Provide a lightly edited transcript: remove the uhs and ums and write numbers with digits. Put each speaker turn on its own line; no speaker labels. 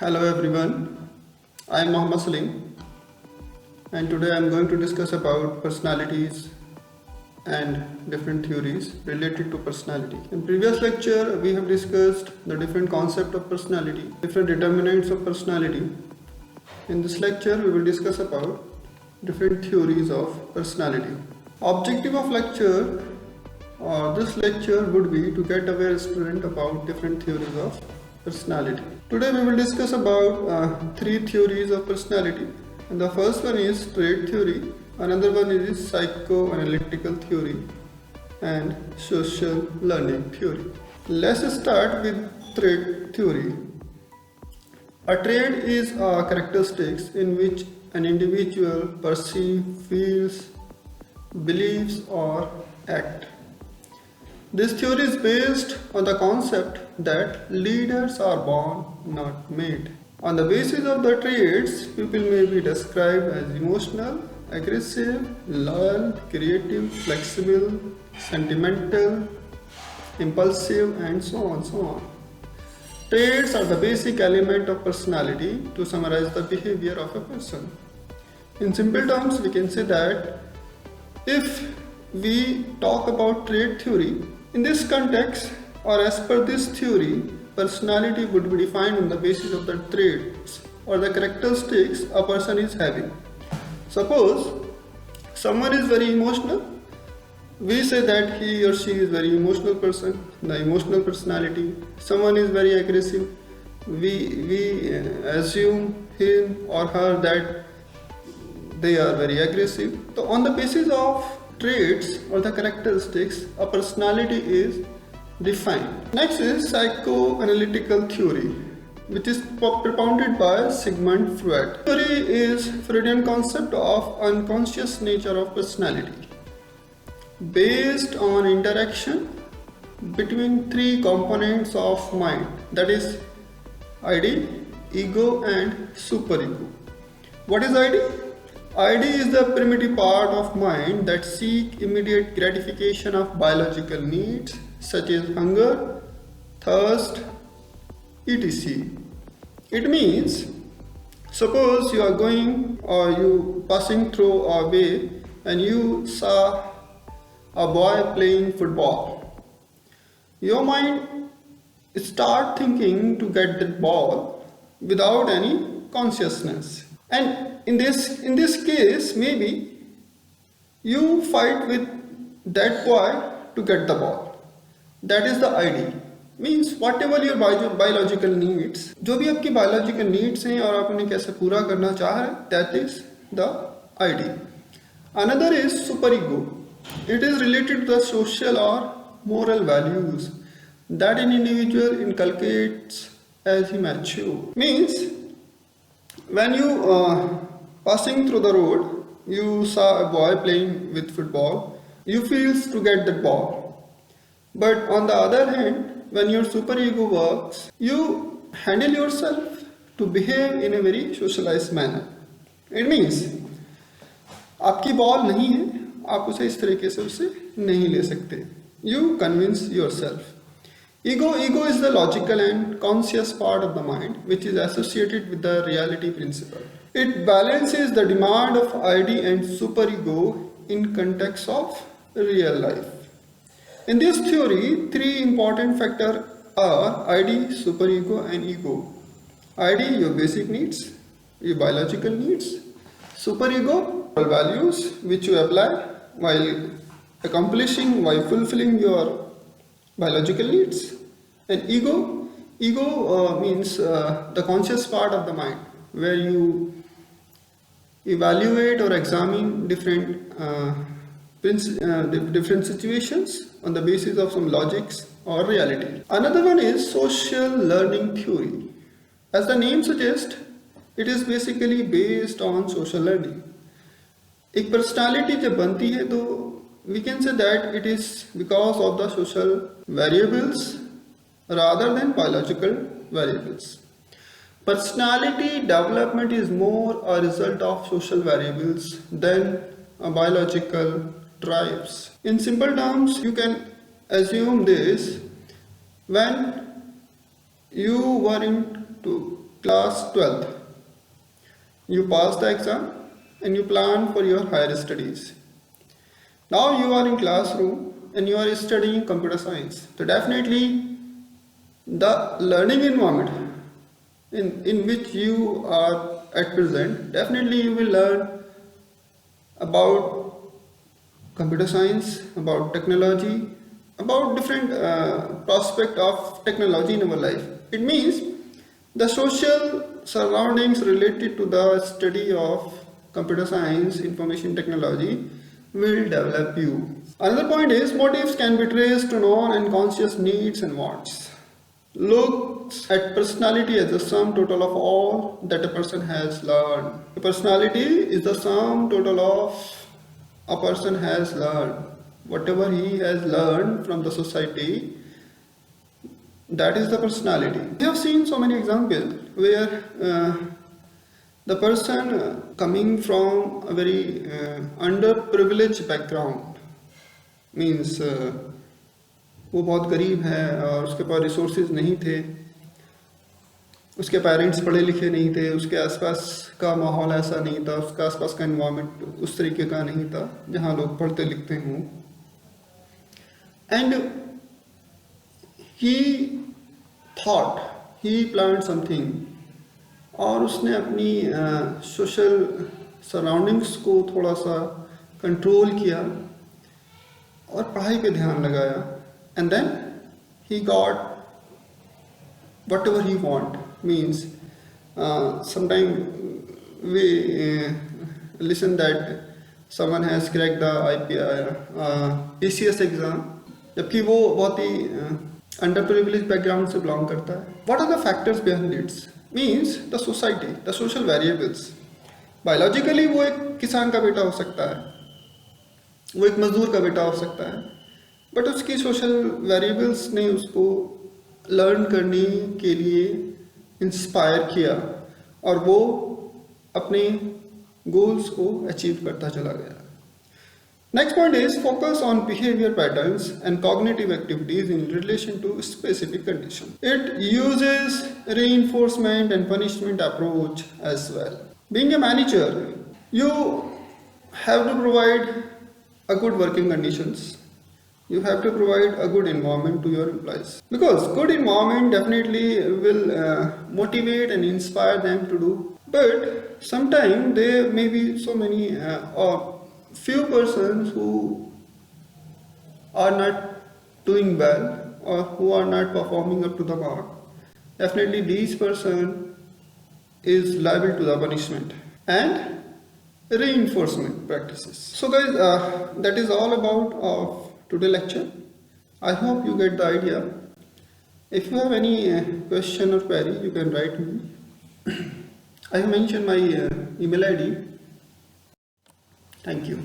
Hello everyone, I am Mohammad Salim and today I am going to discuss about personalities and different theories related to personality. In previous lecture we have discussed the different concept of personality, different determinants of personality. In this lecture we will discuss about different theories of personality. Objective of lecture or this lecture would be to get aware student about different theories of personality. Today we will discuss about three theories of personality, and the first one is trait theory, another one is psychoanalytical theory and social learning theory. Let's start with trait theory. A trait is a characteristics in which an individual perceives, feels, believes or acts. This theory is based on the concept that leaders are born, not made. On the basis of the traits, people may be described as emotional, aggressive, loyal, creative, flexible, sentimental, impulsive, and so on. Traits are the basic element of personality to summarize the behavior of a person. In simple terms, we can say that if we talk about trait theory, in this context, or as per this theory, personality would be defined on the basis of the traits or the characteristics a person is having. Suppose someone is very emotional, we say that he or she is very emotional person, the emotional personality. Someone is very aggressive, we assume him or her that they are very aggressive. So on the basis of traits or the characteristics, a personality is defined. Next is psychoanalytical theory, which is propounded by Sigmund Freud. Theory is Freudian concept of unconscious nature of personality, based on interaction between three components of mind, that is ID, ego and superego. What is ID? ID is the primitive part of mind that seek immediate gratification of biological needs such as hunger, thirst, etc. It means, suppose you are going or you passing through a way and you saw a boy playing football. Your mind start thinking to get that ball without any consciousness. And in this case, maybe you fight with that boy to get the ball. That is the ID. Means whatever your biological needs, जो भी आपकी biological needs हैं और आप उन्हें कैसे पूरा करना चाह रहे हैं, that is the ID. Another is superego. It is related to the social or moral values that an individual inculcates as he matures. Means when you passing through the road, you saw a boy playing with football, you feel to get that ball. But on the other hand, when your superego works, you handle yourself to behave in a very socialized manner. It means आपकी ball नहीं है, आप उसे इस तरीके से उसे नहीं ले सकते. You convince yourself. Ego is the logical and conscious part of the mind which is associated with the reality principle. It balances the demand of ID and superego in context of real life. In this theory, three important factors are ID, superego and ego. ID, your basic needs, your biological needs. Superego, values which you apply while while fulfilling your biological needs. And ego means the conscious part of the mind where you evaluate or examine different situations on the basis of some logics or reality. Another one is social learning theory. As the name suggests, it is basically based on social learning. एक personality जब बनती है तो we can say that it is because of the social variables rather than biological variables. Personality development is more a result of social variables than biological drives. In simple terms, you can assume this: when you were into class 12th. You pass the exam and you plan for your higher studies. Now you are in classroom and you are studying computer science. So definitely the learning environment in which you are at present, definitely you will learn about computer science, about technology, about different prospect of technology in our life. It means the social surroundings related to the study of computer science, information technology will develop you. Another point is motives can be traced to known and conscious needs and wants. Looks at personality as the sum total of all that a person has learned. A personality is the sum total of a person has learned. Whatever he has learned from the society, that is the personality. We have seen so many examples where the person coming from a very underprivileged background, means वो बहुत गरीब है और उसके पास resources नहीं थे, उसके parents पढ़े लिखे नहीं थे, उसके आसपास का माहौल ऐसा नहीं था, उसके आसपास का एनवायरनमेंट उस तरीके का नहीं था जहाँ लोग पढ़ते लिखते हों, and he thought he planned something, और उसने अपनी सोशल सराउंडिंग्स को थोड़ा सा कंट्रोल किया और पढ़ाई पे ध्यान लगाया, and then he got whatever he want. Means sometimes we listen that someone has cracked the PCS exam, जबकि वो बहुत ही underprivileged background से belong करता है. What are the factors behind it? Means the society, the social variables. Biologically वो एक किसान का बेटा हो सकता है, वो एक मजदूर का बेटा हो सकता है, बट उसकी सोशल वेरिएबल्स ने उसको लर्न करने के लिए इंस्पायर किया और वो अपने गोल्स को अचीव करता चला गया. Next point is focus on behaviour patterns and cognitive activities in relation to specific condition. It uses reinforcement and punishment approach as well. Being a manager, you have to provide a good working conditions. You have to provide a good environment to your employees, because good environment definitely will motivate and inspire them to do. But sometimes there may be so many or few persons who are not doing well or who are not performing up to the mark. Definitely these person is liable to the punishment and reinforcement practices. So guys, that is all about of today lecture. I hope you get the idea. If you have any question or query, you can write me. I have mentioned my email ID. Thank you.